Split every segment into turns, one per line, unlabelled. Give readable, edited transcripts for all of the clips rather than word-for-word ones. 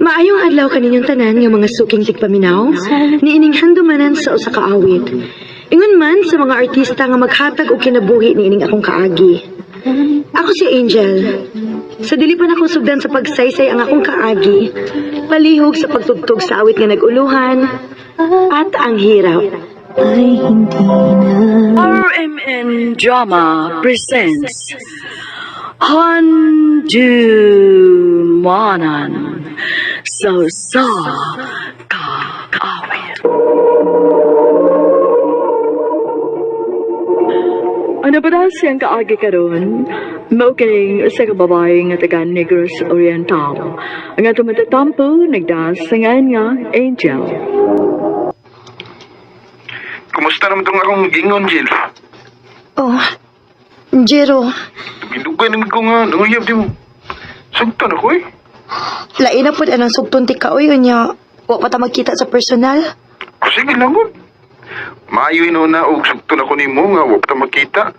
Maayong adlaw kaninyong tanan nga mga suking tigpaminaw, niining handumanan sa usa ka awit. Ingon man sa mga artista nga maghatag og kinabuhi niining akong kaagi. Ako si Angel. Sa dili pa nako sugdan sa pagsaysay ang akong kaagi, palihog sa pagtugtog sa awit nga naguluhan at ang hirap.
Ay hindi na.
RMN Drama presents Handumanan sa Kakawit. Ano ba dahil siyang kaagi karon? Maukining sa kababae nga taga Negros Oriental. Ang atong matatampo, nagdahas sa nga Angel.
Kumusta naman itong akong gingon, Jill?
Oh, Jero,
Dugay naman ko nga, nangayab di mo. Sugtan ako eh.
lain na po anang sugton ti kaoy unya. Wa pa ta magkita sa personal.
O sige lang ko. Maayo na og sugtan ako ni mo nga, wap ta makita.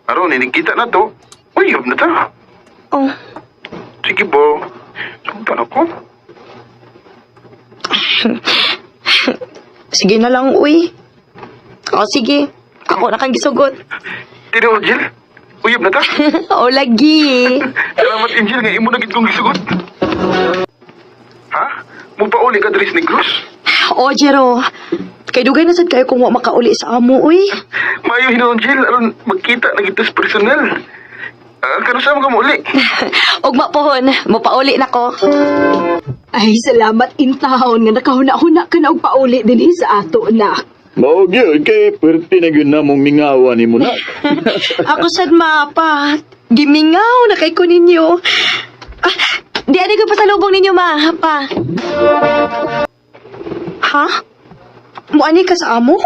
Aron, inikita na to. Uyab na ta.
Oh,
Sige po. Sugtan ako.
sige na lang, uy. Oh, sige. Ako na kang gisugot.
Tino, Jill. Uyab na ta.
O, lagi.
Salamat, Angel, nga imo na gid kong gisugot. Ha? Mupauli ka Dres Negros?
O, Jero. Kay dugay na sad kayo kung wa makauli sa amo, uy.
Maayo hinuon, Jill. Aron, magkita na kita sa personal. Kano sa mga muli?
Ugma pohon, mopauli na ko.
Ay, salamat intahon nga nakahuna-huna ka na og pauli din sa ato na.
Mao gyud kay perti na gyud namong mingawan nimo na.
Ako sad mapa. Gimingaw na kay ko ninyo. Di ani ko pasalubong ninyo, ma. Pa. Ha? Muani ka sa amo?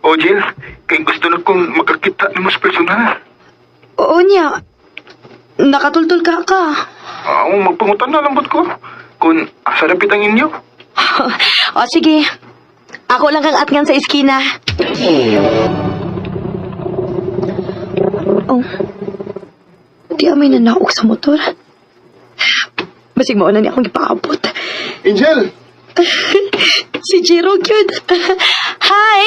O, Jill, kay gusto na kong makakita ni mas personal.
Oo niya. Nakatultul ka ka.
Magpangutan na lambot ko. Kung asa rapit ang inyo.
O sige. Ako lang kang atngan sa iskina. Oh. Di amin na naok sa motor. Basig mo na niya akong ipaabot.
Angel!
Si Jiro yun. Hi!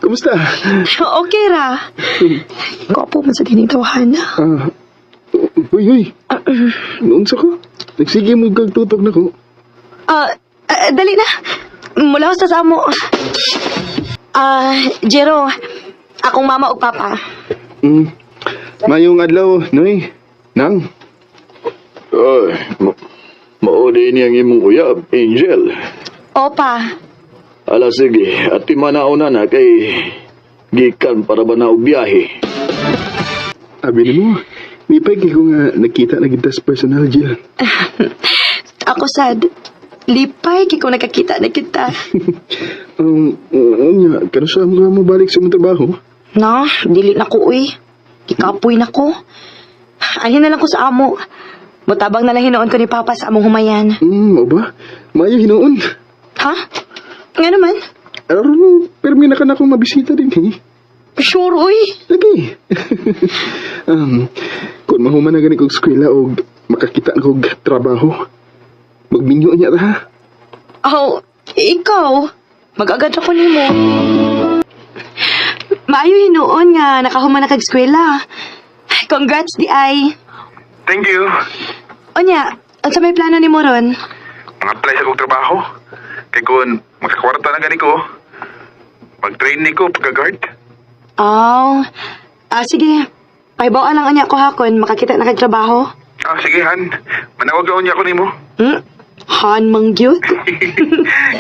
Kumusta?
Okay ra. Gwapo man sa tinitawahan.
Uy. Noon sa ko. Nagsige mo kagtutog na ko.
Dali na. Mula ko sa amo. Jiro, akong mama o papa.
Mayong adlaw, noy. Nang. Ay, mauli niyang imong uyab, Angel.
Opa.
Ala sige, at timanauna na kay gikan para ba na og biyahe. Abi mo, di pa ko nga nakita na kita sa personal, Jill.
Ako sad. Lipay kay kung nakakita na kita.
Kano sa mga mabalik sa mong trabaho?
No, dili na ko uy. Kikapoy na ko. Ahin na lang ko sa amo. Mutabang na lang hinoon ko ni Papa sa among humayan.
O ba? Mayo hinoon.
Ha? Nga naman?
Pero may na akong mabisita din eh.
Sure, uy.
Lagi. Kung mahuman na gani kong eskwela o makakita na kong trabaho, magminyo niya ta ha?
Oh, ikaw. Mag-agad ako ni mo. Maayo hinoon nga nakahuman na kag-eskwela. Congrats, di ay.
Thank you.
Onya, ang sa may plano ni mo ron?
Ang-apply sa kong trabaho. Kay kung makakwarta na gani ko, mag-train ni ko pagka-guard.
Oh, sige. Paibawaan lang anya ko hakon, makakita na kag-trabaho.
Sige, Han. Manawag lang niya ako ni mo.
Han mangyot?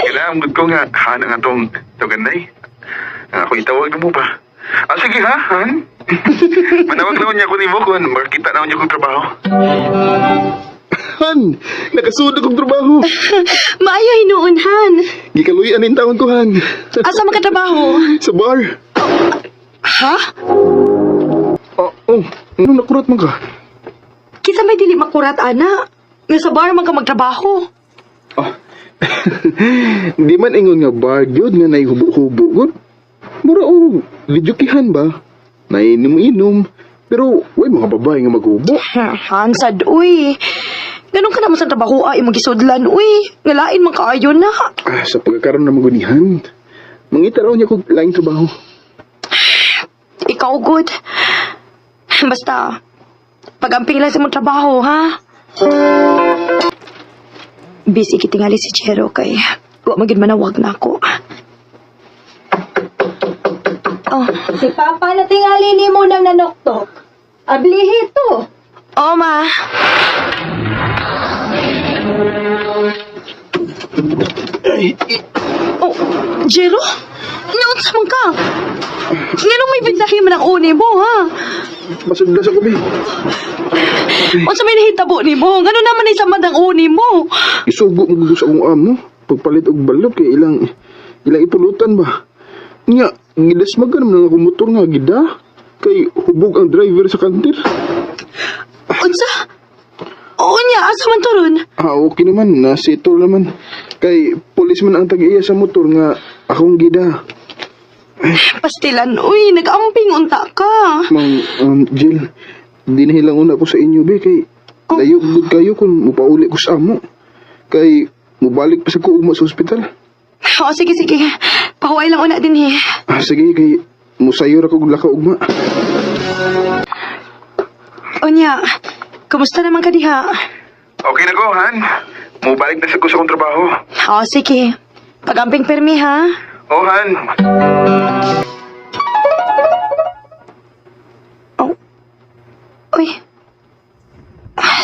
Kailangan ko nga, Han ang atong tuganday. Ako itawag na mo ba? Sige ha, Han. Manawag lang niya ako ni mo kung makakita na niya kong trabaho.
Han! Nakasuod akong trabaho!
Maayo hinuon, Han.
Gikaluyan ang taon ko, Han.
Asa makatrabaho?
Sa bar.
Ha?
Ano nakurat man ka?
Kisa may dili makurat, ana. Nga sa bar man ka magtrabaho.
Di man ingon nga bar gyud nga naihubo-hubo gud. Mura o, lijukihan ba? Nainom-inom, Pero, way mga babae nga maghubo.
Hansad, uy. Ganun ka naman sa trabaho ay magisudlan, uy. Ngalain man kaayo na.
Sa pagkakaroon na magunihan, mangita raw niya kung laing trabaho.
Ikaw, good. Basta, pagamping lang sa mong trabaho, ha? Busy kitingali si Chero kay wa magid manawag na ako. Oh,
Si Papa na tingali ni mo nang nanoktok. Ablihi to.
oh ma. Oh, Jero? Naunsa man ka? Nganong may bindahin man ang uni mo, ha?
Masudlas ako, be.
Unsa may nahitabo ni mo? Ngano naman isa man ang uni mo?
Isugo mo sa akong amo. Pagpalit og balot kay ilang ipulutan ba? Nya, gidasmagan naman akong motor nga gida. Kay hubog ang driver sa kantir.
Unsa? Oo niya, asa man to ron?
Okay naman, nasitol naman. Kay pulis man ang tag-iya sa motor nga akong gida.
Pastilan, uy, nag-amping unta ka.
Mang, Jill, dinahilang una ko sa inyo, be, kay layo gud kayo kung mupauli ko sa amo. Kay mubalik pa sa ko ugma sa ospital.
Oo, sige, sige. Pahuay lang una din, eh.
Sige, kay musayo ra ko laka ugma.
Unya, kumusta naman ka diha?
Okay na ko, Han. Mubalik na sa gusto kong trabaho.
Oo, sige. Pag-amping permi, ha?
Oh, Han.
Oh. Uy.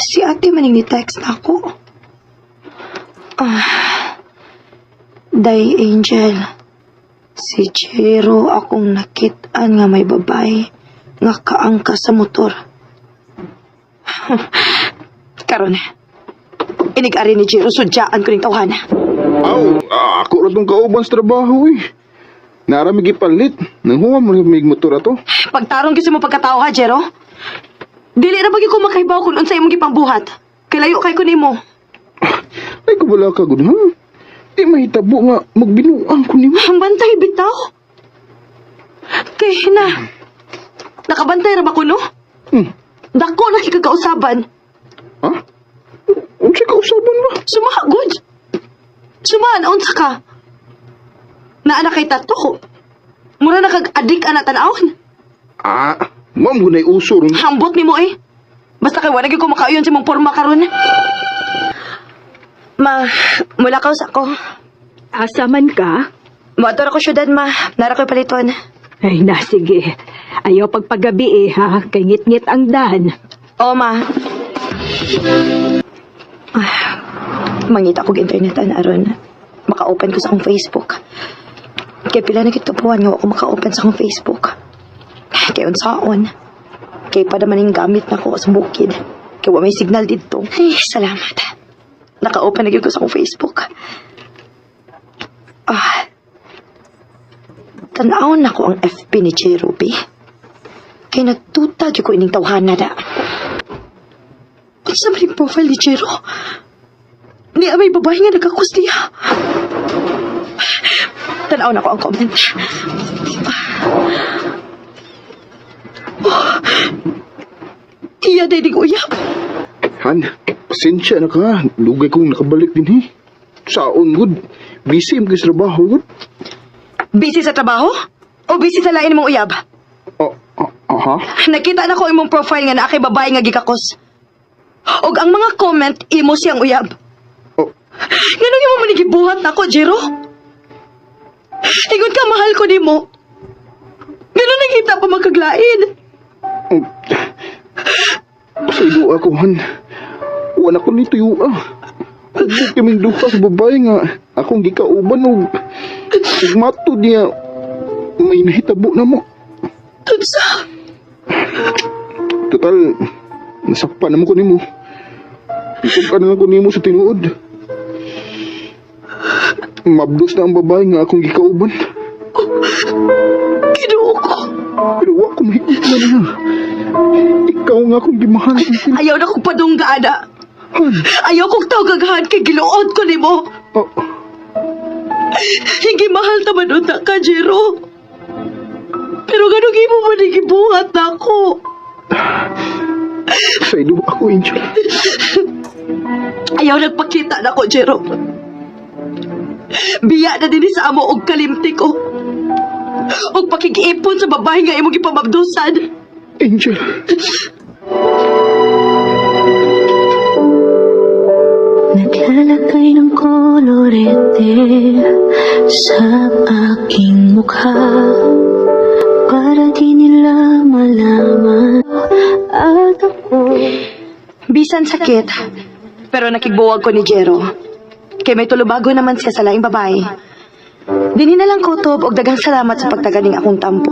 Si ate maning ni-text na ako. Day Angel. Si Jero akong nakitaan nga may babae nga kaangka sa motor. Karon. Inig-ari ni Jero sudyaan ko ning tawhana.
Aw, ako ra tong kauban sa trabaho eh. Narami gipalit. Nang huwa mo mig motor ato.
Pagtarong kasi mo pagkatao ha, Jero? Dili na bagi ko makahibaw kung unsa imong gipangbuhat. Kay layo kay ko nimo.
Ay, kabala ka gud, ha? Di mahitabo nga magbinuang ko nimo.
Ang bantay bitaw. Kay na. Nakabantay ra ba ko no? Dako na kikagausaban.
Ha? Unsa ka usaban ba?
Sumagod. Sumaan, unsa ka? Naana kay tato. Mura na kag-adik ana tan-awon.
Ma'am, gunay usor.
Hambot nimo eh. Basta kay wala gyud ko makauyon sa imong porma karon. Ma, mula ka sa ako.
Asa man ka?
Motor ako syudad, ma. Nara ko'y paliton.
Ay na, sige. Ayaw pagpagabi ha. Kay ngit-ngit ang dan.
Oo, ma. Mangita ko internetan aron. Maka-open ko sa akong Facebook. Kaya pila na kitupuan nga ako maka-open sa akong Facebook. Kaya unsaon. Kaya pa naman yung gamit na ko sa bukid. Kaya may signal dito. Ay, salamat. Naka-open na ko sa akong Facebook. Tanawon na ko ang FB ni J. Ruby. Kaya nagtutag ko ining tawhana na. Kung sa may profile ni Jero, ni may babae nga nagkakustiya. Tanawon na ko ang comment. Iya din uyab.
Han, pasensya na ka. Lugay kong nakabalik din, he. Saon, good. Busy ang trabaho, good.
Busy sa trabaho? O busy sa lain mong uyab?
Aha.
Nakita na ko imong profile nga na akay babae nga gikakos. Og ang mga comment, imo siyang uyab.
Oh.
Ganun yung mga gibuhat na ko, Jero? Ingon ka, mahal ko ni mo. Ganun nakita pa magkaglain.
Sa iyo ako, Han. Wala ko nito yung Huwag kaming duha sa babae nga. Akong gikauban o mato niya. May nahitabo na mo.
Tunsa?
Total, nasakpa naman ko ni mo. Ikog ka na lang ko ni mo sa tinuod. Mabdos na ang babae nga akong gikauban.
Kinuo ko.
Pero wala ko mahigit na niya. Ikaw nga akong gimahal.
Ayaw na kong padungga, ana.
Han.
Ayaw kong tawgagahan kay giluod ko ni mo.
Oh,
Hindi mahal naman unta ka, Jero. Pero ganun mo man igibuhat na ako.
Sa ido ako, Angel.
Ayaw nagpakita na ko, Jero. Biya na din sa amo og kalimti ko. Og pakig-ipon sa babae nga imong ipamabdusan.
Angel.
Naglalagay ng kolorete sa aking mukha para di nila malaman at ako.
Bisan sakit, pero nakigbuwag ko ni Jero. Kay may tulubago naman siya sa laing babae. Dini na lang kutob og daghang salamat sa pagtaganing akong tampo.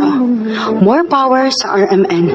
More power sa RMN.